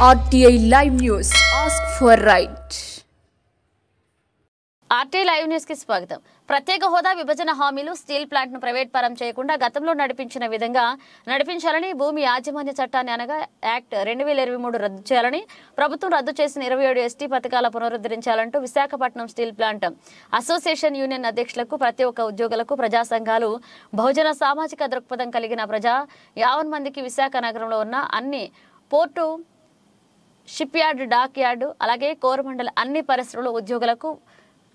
RTI Live News. Ask for right. RTI Live News కి స్వాగతం. ప్రత్యేక హోదా విభజన హామీలు స్టీల్ ప్లాంట్ ను ప్రైవేట్ పరం చేయకుండా గతంలో నడిపించిన విధంగా నడిపించాలని, భూమి యాజమాన్య చట్టాన్ని అనగా యాక్ట్ 2023 రద్దు చేయాలని, ప్రభుత్వం రద్దు చేసిన 27 ఎస్టీ పథకాల పునరుద్ధరించాలంటూ Visakhapatnam steel plant association union అధ్యక్షులకు, ప్రతి ఒక్క ఉద్యోగులకు, ప్రజా సంఘాలు, బహుజన సామాజిక దృక్పథం కలిగిన ప్రజా 50 మందికి విశాఖ నగరంలో ఉన్న అన్ని port, shipyard, dockyard, అలాగే కోరమండల అన్ని పరిశ్రమల ఉద్యోగులకు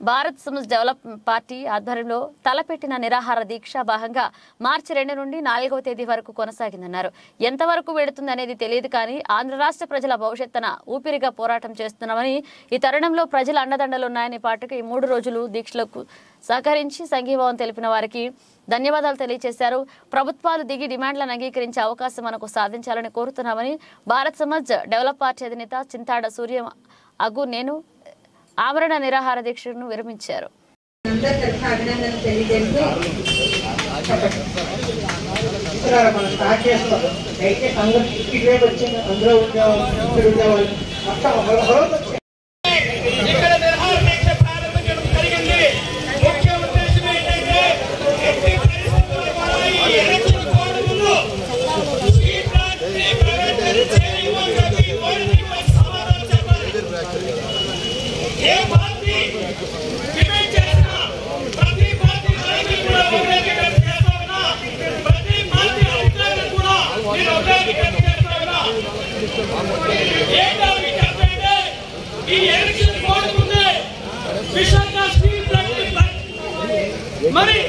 భారత్ సమాజ్ డెవలప్మెంట్ పార్టీ ఆధ్వర్యంలో తలపెట్టిన నిరాహార దీక్ష భాగంగా మార్చి 2 నుండి 4వ తేదీ వరకు కొనసాగిందన్నారు. ఎంతవరకు వెళుతుంది అనేది తెలియదు, కానీ ఆంధ్ర రాష్ట్ర ప్రజల భవిష్యత్తున ఊపిరిగా పోరాటం చేస్తున్నామని, ఈ తరుణంలో ప్రజల అండదండలు ఉన్నాయని పాటుకు ఈ 3 రోజులు దీక్షలకు సహకరించి సంఘీభావం తెలిపిన వారికి ధన్యవాదాలు తెలియజేశారు. ప్రభుత్వాలు దిగి డిమాండ్లను అంగీకరించే అవకాశం మనకు సాధించాలని కోరుతున్నామని భారత్ సమాజ్ డెవలప్ పార్టీ అధినేత చింతాడ సూర్య అగు నేను ఆమరణ నిరాహార దీక్షను విరమించారు. మరి